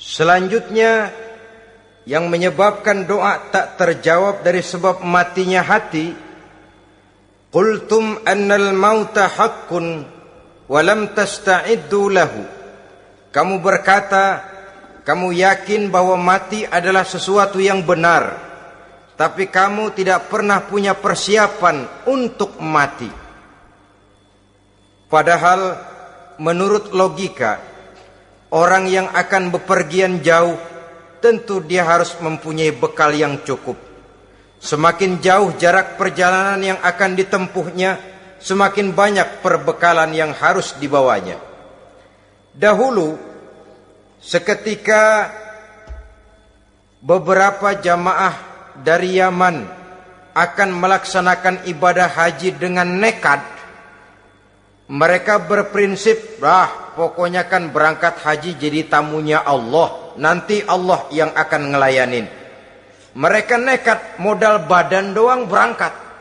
Selanjutnya yang menyebabkan doa tak terjawab dari sebab matinya hati, qultum annal mauta haqqun wa lam tasta'iddu lahu. Kamu berkata, kamu yakin bahwa mati adalah sesuatu yang benar, tapi kamu tidak pernah punya persiapan untuk mati. Padahal menurut logika, orang yang akan bepergian jauh tentu dia harus mempunyai bekal yang cukup. Semakin jauh jarak perjalanan yang akan ditempuhnya, semakin banyak perbekalan yang harus dibawanya. Dahulu, seketika beberapa jamaah dari Yaman akan melaksanakan ibadah haji dengan nekat, mereka berprinsip, pokoknya kan berangkat haji jadi tamunya Allah, nanti Allah yang akan ngelayanin. Mereka nekat, modal badan doang berangkat.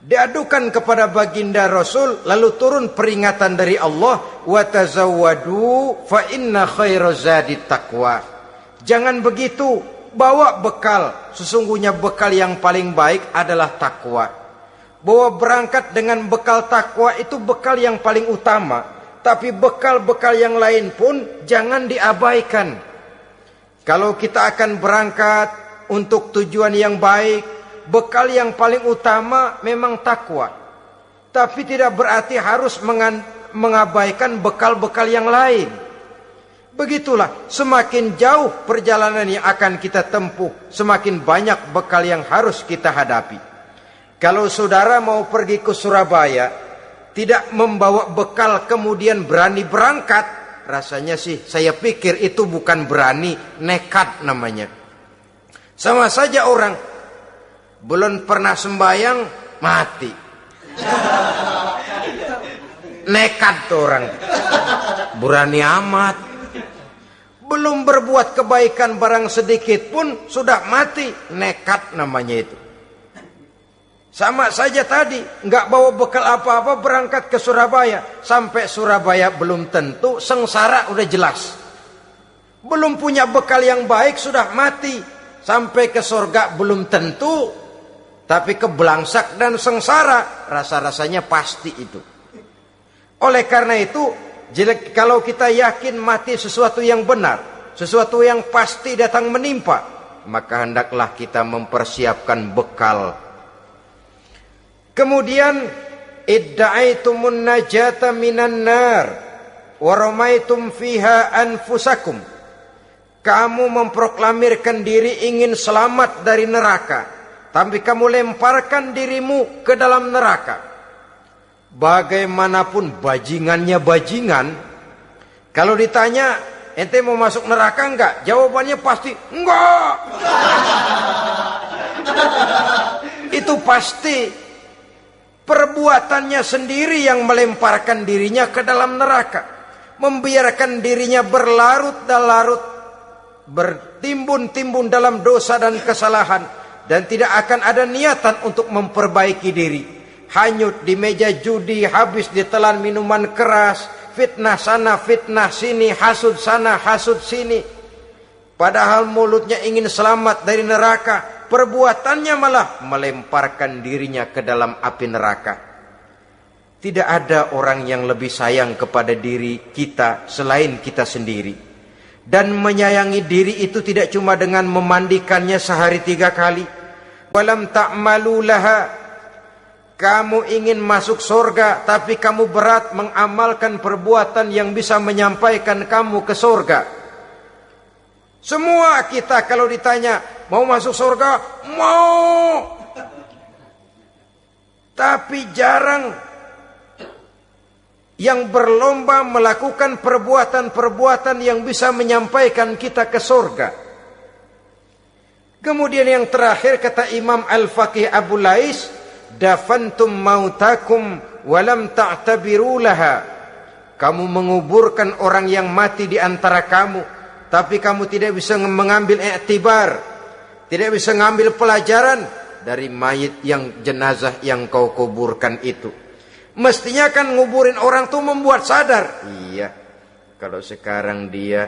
Diadukan kepada baginda Rasul, lalu turun peringatan dari Allah, wa tazawwadu fa inna khairaz zadi taqwa. Jangan begitu, bawa bekal. Sesungguhnya bekal yang paling baik adalah takwa. Bahwa berangkat dengan bekal takwa itu bekal yang paling utama. Tapi bekal-bekal yang lain pun jangan diabaikan. Kalau kita akan berangkat untuk tujuan yang baik, bekal yang paling utama memang takwa. Tapi tidak berarti harus mengabaikan bekal-bekal yang lain. Begitulah, semakin jauh perjalanan yang akan kita tempuh, semakin banyak bekal yang harus kita hadapi. Kalau saudara mau pergi ke Surabaya, tidak membawa bekal kemudian berani berangkat, rasanya sih saya pikir itu bukan berani, nekat namanya. Sama saja orang belum pernah sembahyang mati. Nekat tuh orang. Berani amat. Belum berbuat kebaikan barang sedikit pun sudah mati. Nekat namanya itu. Sama saja tadi, nggak bawa bekal apa-apa berangkat ke Surabaya. Sampai Surabaya belum tentu, sengsara udah jelas. Belum punya bekal yang baik sudah mati. Sampai ke surga belum tentu, tapi kebelangsak dan sengsara rasa-rasanya pasti itu. Oleh karena itu, kalau kita yakin mati sesuatu yang benar, sesuatu yang pasti datang menimpa, maka hendaklah kita mempersiapkan bekal. Kemudian idda'aitumun najata minan nar wa ramaitum fiha anfusakum. Kamu memproklamirkan diri ingin selamat dari neraka, tapi kamu lemparkan dirimu ke dalam neraka. Bagaimanapun bajingannya bajingan, kalau ditanya ente mau masuk neraka enggak? Jawabannya pasti enggak. Itu pasti. Perbuatannya sendiri yang melemparkan dirinya ke dalam neraka. Membiarkan dirinya berlarut-larut, bertimbun-timbun dalam dosa dan kesalahan. Dan tidak akan ada niatan untuk memperbaiki diri. Hanyut di meja judi, habis ditelan minuman keras, fitnah sana, fitnah sini, hasud sana, hasud sini. Padahal mulutnya ingin selamat dari neraka, perbuatannya malah melemparkan dirinya ke dalam api neraka. Tidak ada orang yang lebih sayang kepada diri kita selain kita sendiri. Dan menyayangi diri itu tidak cuma dengan memandikannya sehari 3 kali. Walam ta'malu laha. Kamu ingin masuk surga, tapi kamu berat mengamalkan perbuatan yang bisa menyampaikan kamu ke surga. Semua kita kalau ditanya, mau masuk surga? Mau. Tapi jarang yang berlomba melakukan perbuatan-perbuatan yang bisa menyampaikan kita ke surga. Kemudian yang terakhir kata Imam Al-Faqih Abu Lais, dafantum mautakum walam ta'tabiru laha. Kamu menguburkan orang yang mati di antara kamu, tapi kamu tidak bisa mengambil iktibar, tidak bisa mengambil pelajaran dari mayit yang jenazah yang kau kuburkan itu. Mestinya kan nguburin orang tuh membuat sadar. Iya, kalau sekarang dia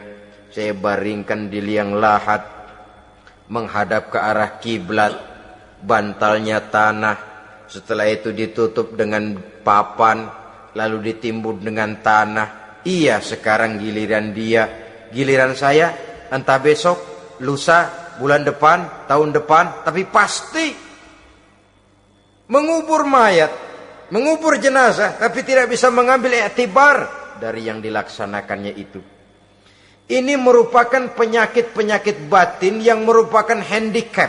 saya baringkan di liang lahat, menghadap ke arah kiblat, bantalnya tanah, setelah itu ditutup dengan papan, lalu ditimbun dengan tanah. Iya, sekarang giliran dia, giliran saya, entah besok, lusa, bulan depan, tahun depan, tapi pasti mengubur mayat, mengubur jenazah, tapi tidak bisa mengambil iktibar dari yang dilaksanakannya itu. Ini merupakan penyakit-penyakit batin yang merupakan handicap,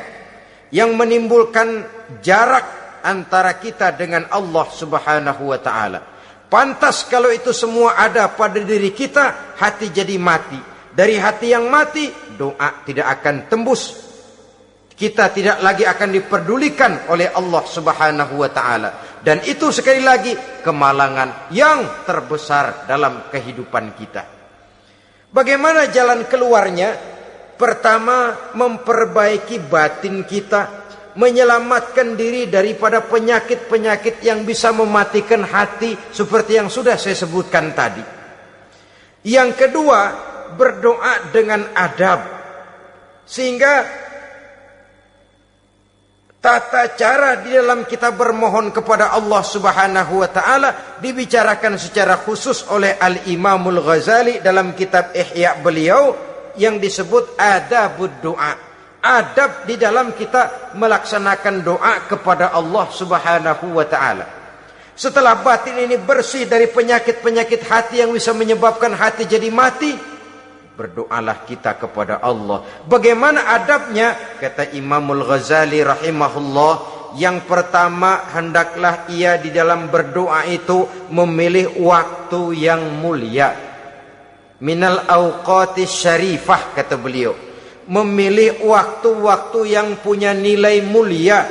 yang menimbulkan jarak antara kita dengan Allah Subhanahu wa ta'ala. Pantas kalau itu semua ada pada diri kita, hati jadi mati. Dari hati yang mati, doa tidak akan tembus. Kita tidak lagi akan diperdulikan oleh Allah Subhanahu wa ta'ala. Dan itu sekali lagi kemalangan yang terbesar dalam kehidupan kita. Bagaimana jalan keluarnya? Pertama, memperbaiki batin kita, menyelamatkan diri daripada penyakit-penyakit yang bisa mematikan hati seperti yang sudah saya sebutkan tadi. Yang kedua, berdoa dengan adab, sehingga tata cara di dalam kita bermohon kepada Allah Subhanahu wa ta'ala dibicarakan secara khusus oleh Al-Imamul Ghazali dalam kitab Ihya beliau yang disebut adabud doa. Adab di dalam kita melaksanakan doa kepada Allah Subhanahu wa ta'ala. Setelah batin ini bersih dari penyakit-penyakit hati yang bisa menyebabkan hati jadi mati, berdoalah kita kepada Allah. Bagaimana adabnya? Kata Imamul Ghazali rahimahullah, yang pertama hendaklah ia di dalam berdoa itu memilih waktu yang mulia. Minal awqatis syarifah, kata beliau. Memilih waktu-waktu yang punya nilai mulia.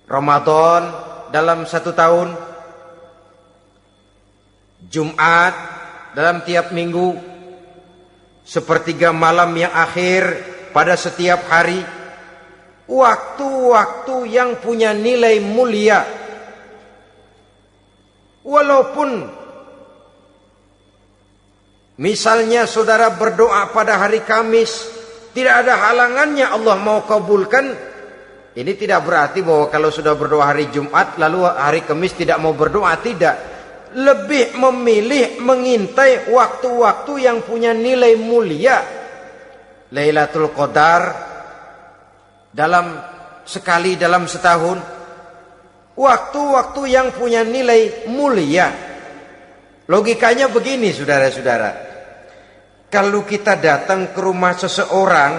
Ramadan dalam 1 tahun, Jumat dalam tiap minggu, sepertiga malam yang akhir pada setiap hari. Waktu-waktu yang punya nilai mulia. Walaupun misalnya saudara berdoa pada hari Kamis, tidak ada halangannya Allah mau kabulkan. Ini tidak berarti bahwa kalau sudah berdoa hari Jumat lalu hari Kamis tidak mau berdoa, tidak. Lebih memilih mengintai waktu-waktu yang punya nilai mulia. Lailatul Qadar sekali dalam setahun. Waktu-waktu yang punya nilai mulia. Logikanya begini, saudara-saudara. Kalau kita datang ke rumah seseorang,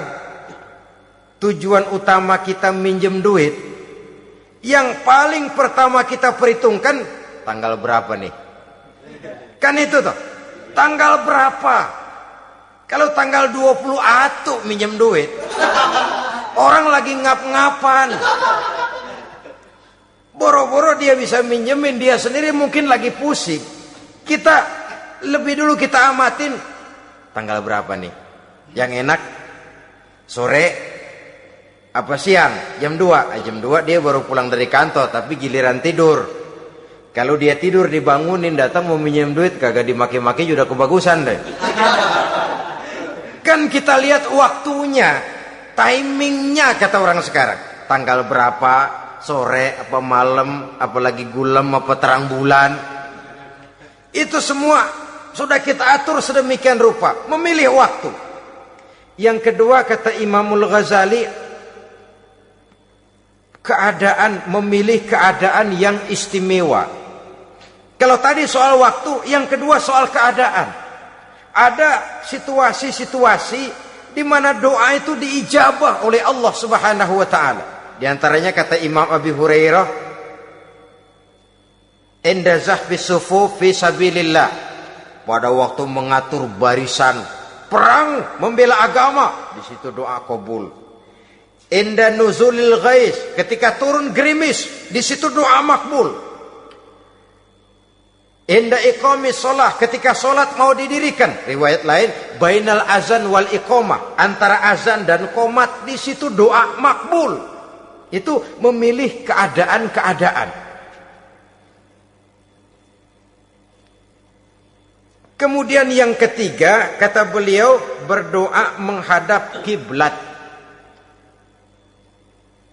tujuan utama kita minjem duit, yang paling pertama kita perhitungkan tanggal berapa nih? Kan itu toh, tanggal berapa? Kalau tanggal 20 atuh minjem duit, orang lagi ngap-ngapan, boro-boro dia bisa minjemin, dia sendiri mungkin lagi pusing. Kita lebih dulu kita amatin tanggal berapa nih? Yang enak sore apa siang? Jam 2. Jam 2 dia baru pulang dari kantor, tapi giliran tidur. Kalau dia tidur dibangunin, datang mau minjem duit, kagak dimaki-maki sudah kebagusan deh. Kan kita lihat waktunya, timingnya kata orang sekarang. Tanggal berapa, sore apa malam, apalagi gulem apa terang bulan. Itu semua sudah kita atur sedemikian rupa, memilih waktu. Yang kedua kata Imamul Ghazali, memilih keadaan yang istimewa. Kalau tadi soal waktu, yang kedua soal keadaan. Ada situasi-situasi di mana doa itu diijabah oleh Allah Subhanahu wa ta'ala. Di antaranya kata Imam Abi Hurairah, inda zahbis sufuf fi sabilillah, pada waktu mengatur barisan perang membela agama, di situ doa kabul. Inda nuzulil ghais, ketika turun gerimis, di situ doa makbul. Inda iqamis shalah, ketika salat mau didirikan, riwayat lain bainal azan wal iqamah, antara azan dan qomat, di situ doa makbul. Itu memilih keadaan-keadaan. Kemudian yang ketiga, kata beliau, berdoa menghadap kiblat.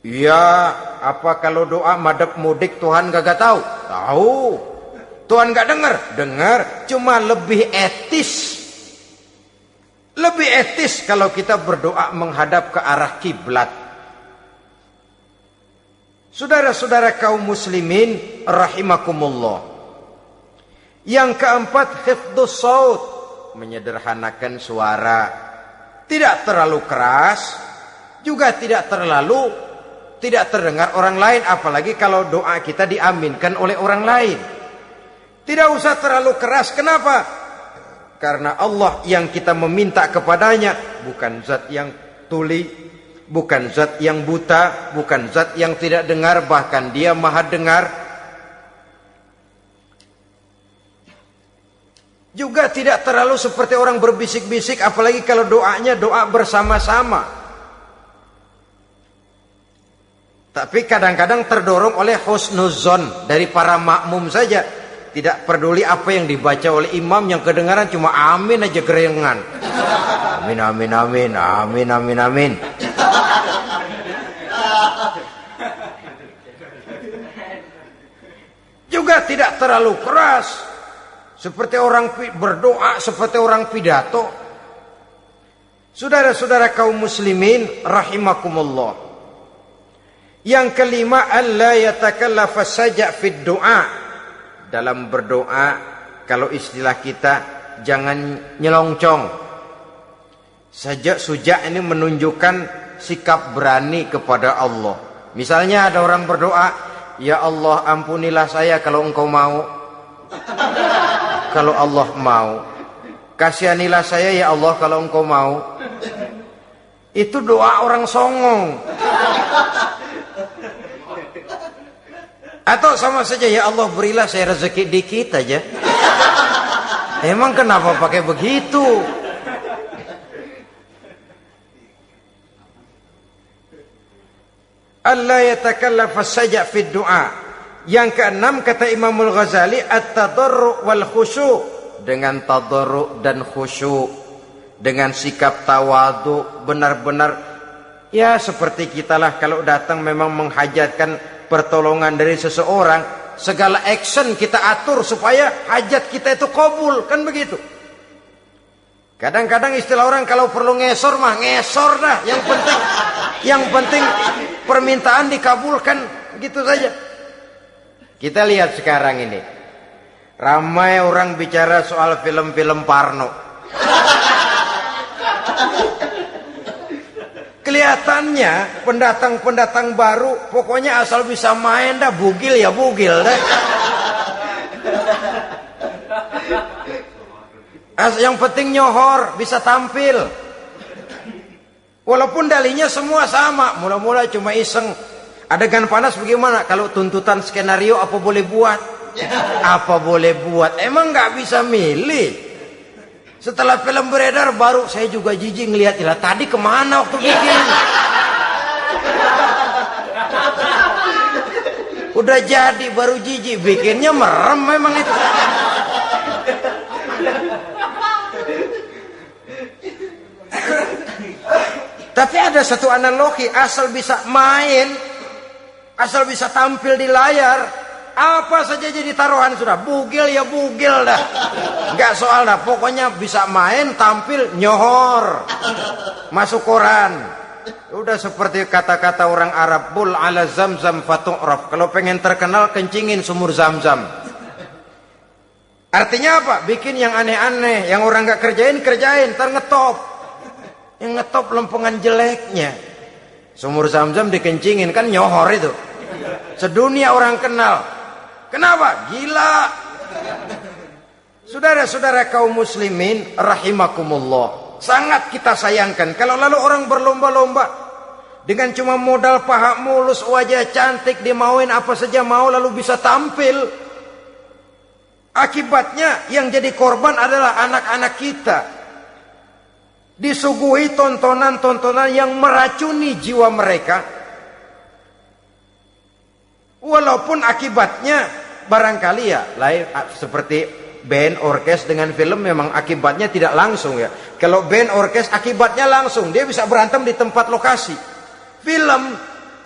Ya, apa kalau doa madhab mudik Tuhan gak tahu? Tahu. Tuhan gak dengar? Dengar. Cuma lebih etis. Lebih etis kalau kita berdoa menghadap ke arah kiblat. Saudara-saudara kaum muslimin rahimakumullah. Yang keempat, hifdzus saut, menyederhanakan suara. Tidak terlalu keras, juga tidak terdengar orang lain, apalagi kalau doa kita diaminkan oleh orang lain. Tidak usah terlalu keras. Kenapa? Karena Allah yang kita meminta kepadanya bukan zat yang tuli, bukan zat yang buta, bukan zat yang tidak dengar, bahkan Dia Maha dengar. Juga tidak terlalu seperti orang berbisik-bisik, apalagi kalau doanya doa bersama-sama. Tapi kadang-kadang terdorong oleh husnuzon dari para makmum saja. Tidak peduli apa yang dibaca oleh imam, yang kedengaran cuma amin aja gerengan. Amin, amin, amin, amin, amin, amin. Juga tidak terlalu keras, seperti orang berdoa, seperti orang pidato. Saudara-saudara kaum muslimin rahimakumullah. Yang kelima, alla yatakallafa saja' fid du'a. Dalam berdoa, kalau istilah kita, jangan nyelongcong. Sajak sujak ini menunjukkan sikap berani kepada Allah. Misalnya ada orang berdoa, ya Allah ampunilah saya kalau engkau mau. Kalau Allah mau. Kasihanilah saya ya Allah kalau engkau mau. Itu doa orang songong. Atau sama saja, ya Allah berilah saya rezeki dikit aja. Emang kenapa pakai begitu? Allah yatakallafa saja fid du'a. Yang keenam, kata Imamul Ghazali, at-tadarru' wal khusyu'. Dengan tadarru' dan khusyu', dengan sikap tawadu, benar-benar ya seperti kita lah kalau datang memang menghajatkan pertolongan dari seseorang, segala action kita atur supaya hajat kita itu kabul, kan begitu. Kadang-kadang istilah orang kalau perlu ngesor mah ngesor dah, yang penting permintaan dikabulkan, gitu saja. Kita lihat sekarang ini, ramai orang bicara soal film-film Parno. Kelihatannya pendatang-pendatang baru, pokoknya asal bisa main dah, bugil ya bugil dah. Yang penting nyohor, bisa tampil. Walaupun dalihnya semua sama, mula-mula cuma iseng. Adegan panas bagaimana? Kalau tuntutan skenario apa boleh buat? Apa boleh buat? Emang nggak bisa milih. Setelah film beredar baru saya juga jijik ngeliat, lah tadi kemana waktu bikin? Udah jadi baru jijik, bikinnya merem memang itu. Tapi ada satu analogi, asal bisa main, asal bisa tampil di layar, apa saja jadi taruhan sudah. Bugil ya bugil dah, nggak soal dah, pokoknya bisa main, tampil, nyohor, masuk koran. Udah seperti kata-kata orang Arab, bul ala zamzam fatu'raf. Kalau pengen terkenal kencingin sumur Zamzam. Artinya apa? Bikin yang aneh-aneh, yang orang nggak kerjain, ntar ngetop. Yang ngetop lempengan jeleknya. Sumur Zamzam dikencingin, kan nyohor itu. Sedunia orang kenal. Kenapa? Gila. Saudara-saudara kaum muslimin rahimakumullah, sangat kita sayangkan kalau lalu orang berlomba-lomba dengan cuma modal paha mulus, wajah cantik, dimauin apa saja mau, lalu bisa tampil. Akibatnya yang jadi korban adalah anak-anak kita, disuguhi tontonan-tontonan yang meracuni jiwa mereka. Walaupun akibatnya barangkali ya lain, seperti band orkes dengan film memang akibatnya tidak langsung ya. Kalau band orkes akibatnya langsung, dia bisa berantem di tempat lokasi. Film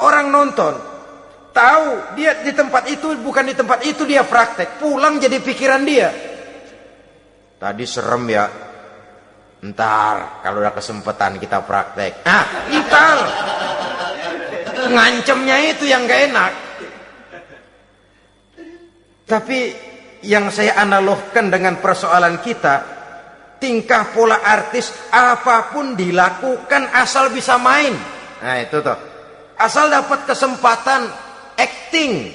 orang nonton tahu dia di tempat itu, bukan di tempat itu dia praktek, pulang jadi pikiran dia. Tadi serem ya, ntar kalau udah kesempatan kita praktek. Ntar ngancemnya itu yang gak enak. Tapi yang saya analogkan dengan persoalan kita, tingkah pola artis apapun dilakukan asal bisa main. Nah itu tuh, asal dapat kesempatan acting.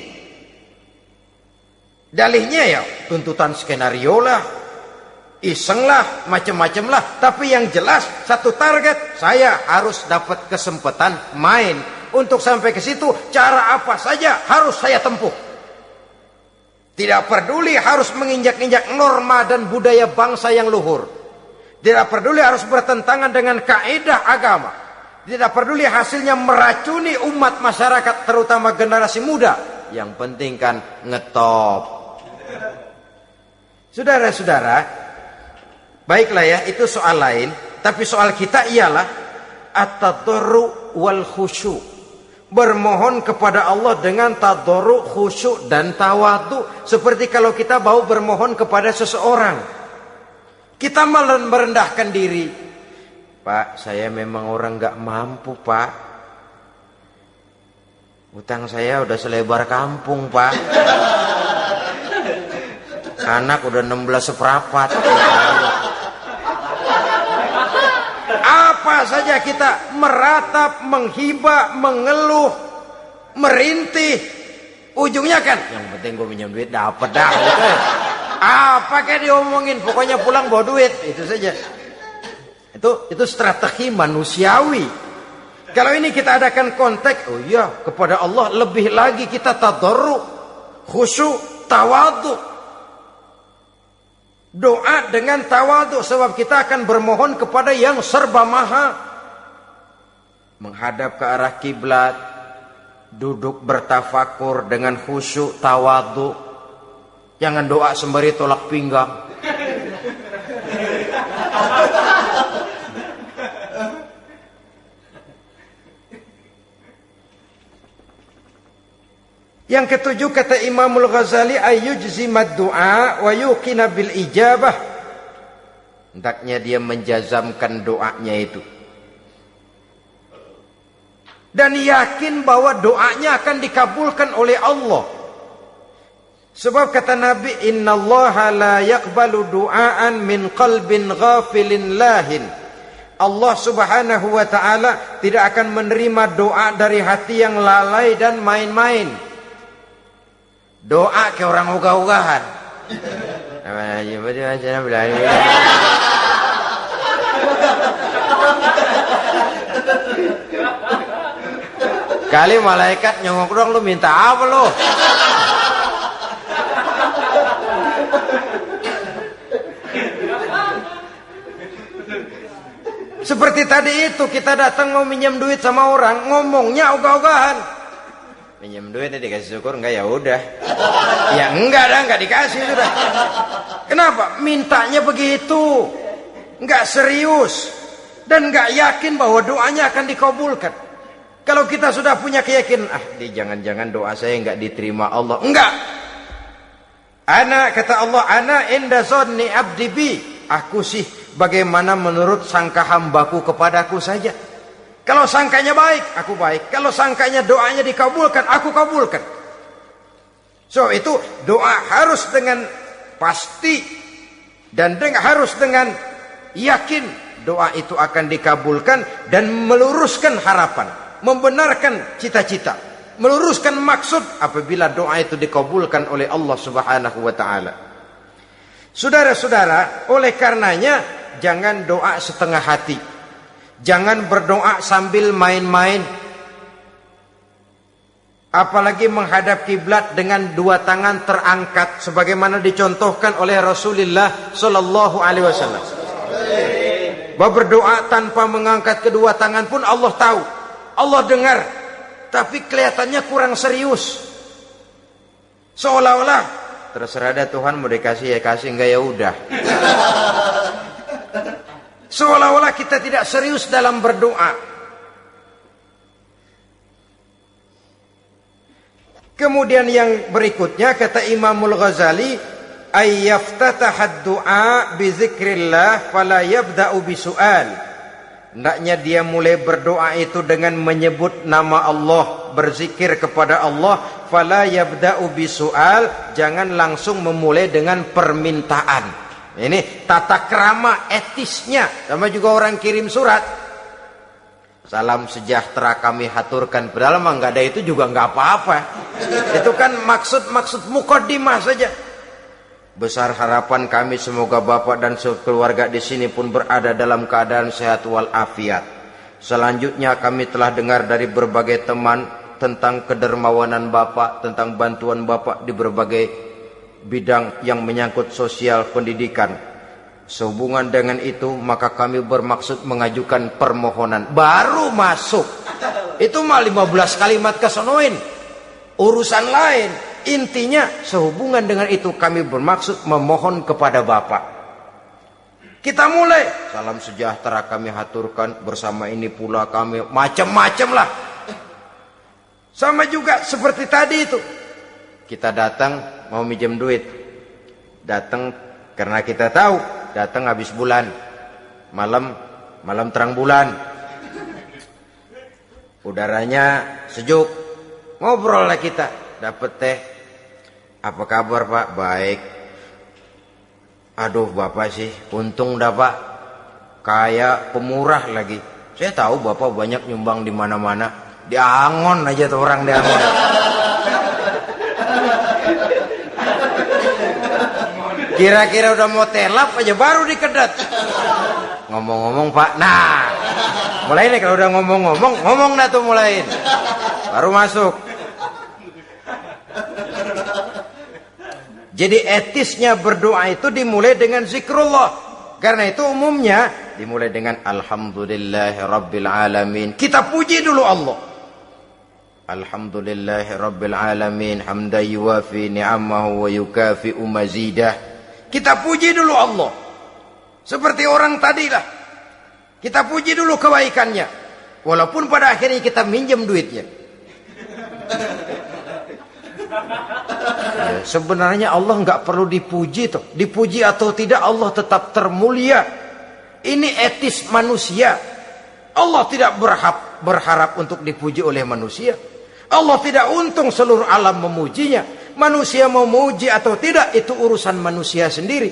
Dalihnya ya tuntutan skenario lah, iseng lah, macem-macem lah. Tapi yang jelas satu target, saya harus dapat kesempatan main. Untuk sampai ke situ cara apa saja harus saya tempuh. Tidak peduli harus menginjak-injak norma dan budaya bangsa yang luhur. Tidak peduli harus bertentangan dengan kaidah agama. Tidak peduli hasilnya meracuni umat masyarakat, terutama generasi muda. Yang penting kan ngetop. Saudara-saudara, baiklah ya, itu soal lain. Tapi soal kita ialah at-tadarru wal khusyu'. Bermohon kepada Allah dengan tadarru, khusyuk dan tawadhu. Seperti kalau kita mau bermohon kepada seseorang, kita malah merendahkan diri. Pak, saya memang orang gak mampu pak. Utang saya udah selebar kampung pak. Anak udah 16 seperempat. Apa saja kita meratap, menghibah, mengeluh, merintih, ujungnya kan yang penting gue minjem duit dapat dah gitu. Apa kayak diomongin, pokoknya pulang bawa duit, itu saja. Itu strategi manusiawi. Kalau ini kita adakan konteks, oh iya, kepada Allah lebih lagi kita tadarru, khusyuk, tawadhu. Doa dengan tawadhu, sebab kita akan bermohon kepada yang serba maha. Menghadap ke arah kiblat, duduk bertafakur dengan khusyuk, tawadhu. Jangan doa sembari tolak pinggang. Yang ketujuh kata Imamul Ghazali, ayyujzimad du'a wa yuqina bil ijabah. Hendaknya dia menjazamkan doanya itu dan yakin bahwa doanya akan dikabulkan oleh Allah. Sebab kata Nabi, innallaha la yaqbalu du'aan min qalbin ghafilin lahin. Allah subhanahu wa ta'ala tidak akan menerima doa dari hati yang lalai dan main-main. Doa ke orang ogah-ogahan. Kali malaikat nyongok dong, lu minta apa lu? Seperti tadi itu, kita datang mau minjem duit sama orang, ngomongnya ogah-ogahan. Minjem duitnya dikasih syukur enggak, ya udah. Ya enggak dah, enggak dikasih sudah. Kenapa? Mintanya begitu. Enggak serius dan enggak yakin bahwa doanya akan dikabulkan. Kalau kita sudah punya keyakinan, jangan-jangan doa saya enggak diterima Allah. Enggak. Kata Allah, ana inda zanni abdi bi. Aku sih bagaimana menurut sangka hambaku kepadaku saja. Kalau sangkanya baik, aku baik. Kalau sangkanya doanya dikabulkan, aku kabulkan. So itu doa harus dengan pasti dan harus dengan yakin doa itu akan dikabulkan dan meluruskan harapan, membenarkan cita-cita, meluruskan maksud apabila doa itu dikabulkan oleh Allah Subhanahu wa taala. Saudara-saudara, oleh karenanya jangan doa setengah hati. Jangan berdoa sambil main-main. Apalagi menghadap kiblat dengan dua tangan terangkat sebagaimana dicontohkan oleh Rasulullah sallallahu alaihi wasallam. Bahwa berdoa tanpa mengangkat kedua tangan pun Allah tahu, Allah dengar, tapi kelihatannya kurang serius. Seolah-olah terserah dah Tuhan, mau dikasih ya kasih, enggak ya udah. Seolah-olah kita tidak serius dalam berdoa. Kemudian yang berikutnya kata Imamul Ghazali, ayyaftatahad du'a bi zikrillah fala yabda'u bisu'al. Hendaknya dia mulai berdoa itu dengan menyebut nama Allah, berzikir kepada Allah, fala yabda'u bisu'al, jangan langsung memulai dengan permintaan. Ini tata krama etisnya. Sama juga orang kirim surat, salam sejahtera kami haturkan, padahal mah enggak ada itu juga enggak apa-apa. Itu kan maksud mukaddimah saja. Besar harapan kami semoga Bapak dan sekeluarga di sini pun berada dalam keadaan sehat walafiat. Selanjutnya kami telah dengar dari berbagai teman tentang kedermawanan Bapak, tentang bantuan Bapak di berbagai bidang yang menyangkut sosial pendidikan. Sehubungan dengan itu maka kami bermaksud mengajukan permohonan. Baru masuk itu mah 15 kalimat kesonoin, urusan lain. Intinya sehubungan dengan itu kami bermaksud memohon kepada Bapak. Kita mulai, salam sejahtera kami haturkan, bersama ini pula kami, macam-macam lah. Sama juga seperti tadi itu, kita datang mau minjem duit, datang karena kita tahu datang habis bulan, malam terang bulan, udaranya sejuk, ngobrol lah kita, dapet teh. Apa kabar Pak? Baik. Aduh Bapak sih, untung dah Pak, kayak pemurah lagi. Saya tahu Bapak banyak nyumbang di mana-mana. Di Angon aja tuh orang di Angon. Kira-kira udah mau telap aja baru dikedat. Ngomong-ngomong Pak, nah mulai nih kalau udah ngomong dah tuh mulain. Baru masuk. Jadi etisnya berdoa itu dimulai dengan zikrullah. Karena itu umumnya dimulai dengan alhamdulillahirabbil alamin. Kita puji dulu Allah. Alhamdulillahirabbil alamin hamdan yuwafi ni'amahu wa yukafi'u mazidah. Kita puji dulu Allah. Seperti orang tadilah. Kita puji dulu kebaikannya. Walaupun pada akhirnya kita minjem duitnya. Sebenarnya Allah nggak perlu dipuji toh. Dipuji atau tidak Allah tetap termulia. Ini etis manusia. Allah tidak berharap untuk dipuji oleh manusia. Allah tidak untung seluruh alam memujinya. Manusia mau memuji atau tidak itu urusan manusia sendiri.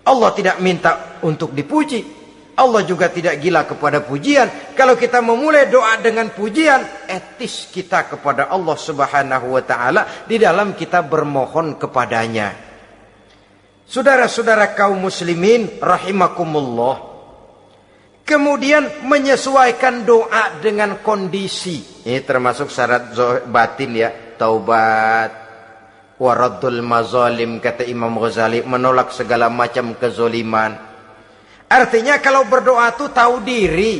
Allah tidak minta untuk dipuji. Allah juga tidak gila kepada pujian. Kalau kita memulai doa dengan pujian, etis kita kepada Allah Subhanahu wa taala di dalam kita bermohon kepadanya. Saudara-saudara kaum muslimin rahimakumullah. Kemudian menyesuaikan doa dengan kondisi. Ini termasuk syarat batin ya, taubat, waraddul mazalim kata Imam Ghazali, menolak segala macam kezoliman. Artinya kalau berdoa itu tahu diri.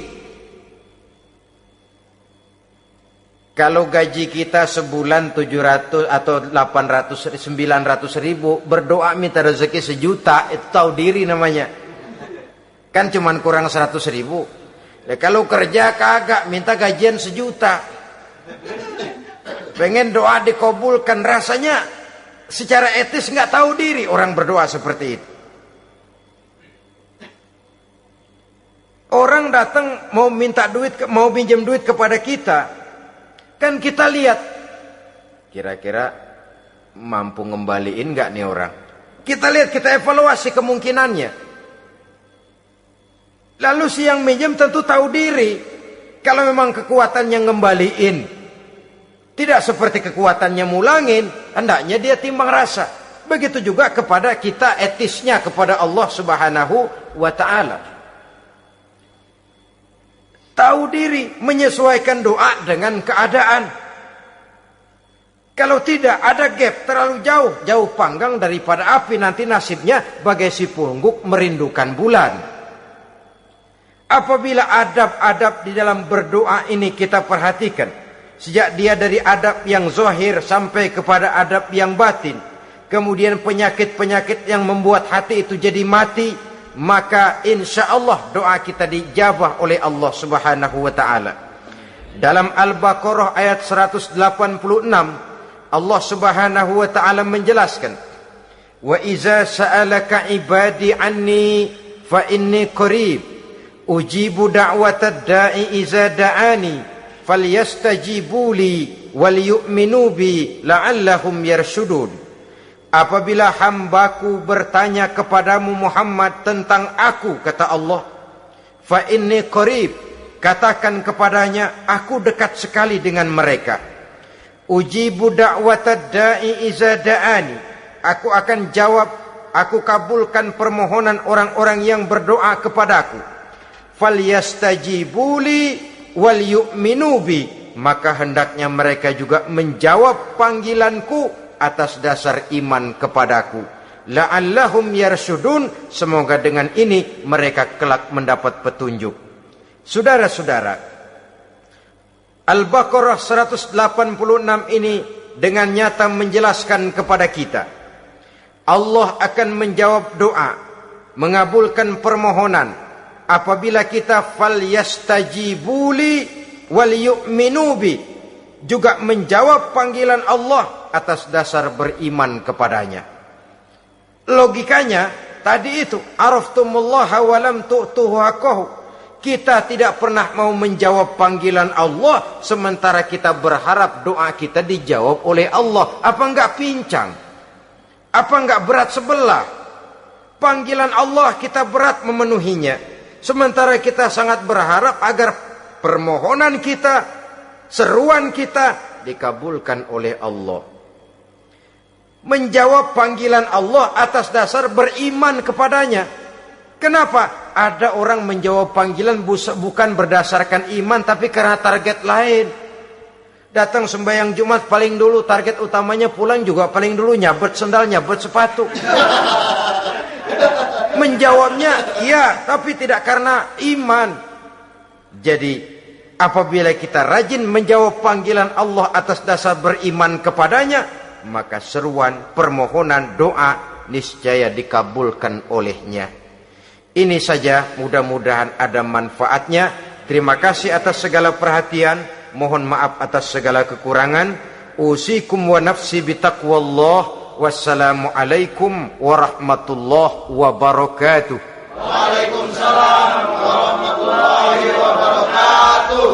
Kalau gaji kita sebulan 700 atau 800 900 ribu, berdoa minta rezeki 1 juta, itu tahu diri namanya. Kan cuman kurang 100 ribu. Ya, kalau kerja kagak minta gajian 1 juta. Pengen doa dikabulkan, rasanya secara etis nggak tahu diri orang berdoa seperti itu. Orang datang mau minta duit, mau pinjam duit kepada kita, kan kita lihat kira-kira mampu ngembaliin nggak nih orang. Kita lihat, kita evaluasi kemungkinannya. Lalu si yang minjem tentu tahu diri. Kalau memang kekuatannya ngembaliin tidak seperti kekuatannya mulangin, hendaknya dia timbang rasa. Begitu juga kepada kita etisnya kepada Allah Subhanahu wa taala. Tahu diri, menyesuaikan doa dengan keadaan. Kalau tidak ada gap terlalu jauh panggang daripada api, nanti nasibnya bagai si pungguk merindukan bulan. Apabila adab-adab di dalam berdoa ini kita perhatikan, sejak dia dari adab yang zahir sampai kepada adab yang batin, kemudian penyakit-penyakit yang membuat hati itu jadi mati, maka insya Allah doa kita dijabah oleh Allah Subhanahu wa ta'ala. Dalam Al-Baqarah ayat 186, Allah Subhanahu wa ta'ala menjelaskan, wa iza sa'alaka ibadi anni fa inni qarib ujibu da'watad da'i iza da'ani falyastajibu li wal yu'minu bi la'allahum yarshudun. Apabila hambaku bertanya kepadamu Muhammad tentang aku, kata Allah, fa inni qarib, katakan kepadanya, aku dekat sekali dengan mereka. Ujibu da'watad da'i iza da'ani, aku akan jawab, aku kabulkan permohonan orang-orang yang berdoa kepadaku. Falyastajibuli wal yu'minu bi, maka hendaknya mereka juga menjawab panggilanku atas dasar iman kepadaku. La'allahum yarshudun, semoga dengan ini mereka kelak mendapat petunjuk. Saudara-saudara, Al-Baqarah 186 ini dengan nyata menjelaskan kepada kita, Allah akan menjawab doa, mengabulkan permohonan apabila kita falyastajibuli wal yu'minu bi, juga menjawab panggilan Allah atas dasar beriman kepadanya. Logikanya tadi itu, araftumullaha wa lam tu'tuhu haqqahu. Kita tidak pernah mau menjawab panggilan Allah sementara kita berharap doa kita dijawab oleh Allah. Apa enggak pincang? Apa enggak berat sebelah? Panggilan Allah kita berat memenuhinya, sementara kita sangat berharap agar permohonan kita, seruan kita dikabulkan oleh Allah. Menjawab panggilan Allah atas dasar beriman kepadanya. Kenapa? Ada orang menjawab panggilan bukan berdasarkan iman, tapi karena target lain. Datang sembahyang Jumat paling dulu, target utamanya pulang juga paling dulu nyabet sendal, nyabet sepatu. Menjawabnya iya, tapi tidak karena iman. Jadi apabila kita rajin menjawab panggilan Allah atas dasar beriman kepadanya, maka seruan, permohonan, doa niscaya dikabulkan olehnya. Ini saja, mudah-mudahan ada manfaatnya. Terima kasih atas segala perhatian. Mohon maaf atas segala kekurangan. Usikum wa nafsi bitaqwallah. Wassalamualaikum warahmatullahi wabarakatuh. Waalaikumsalam warahmatullahi wabarakatuh.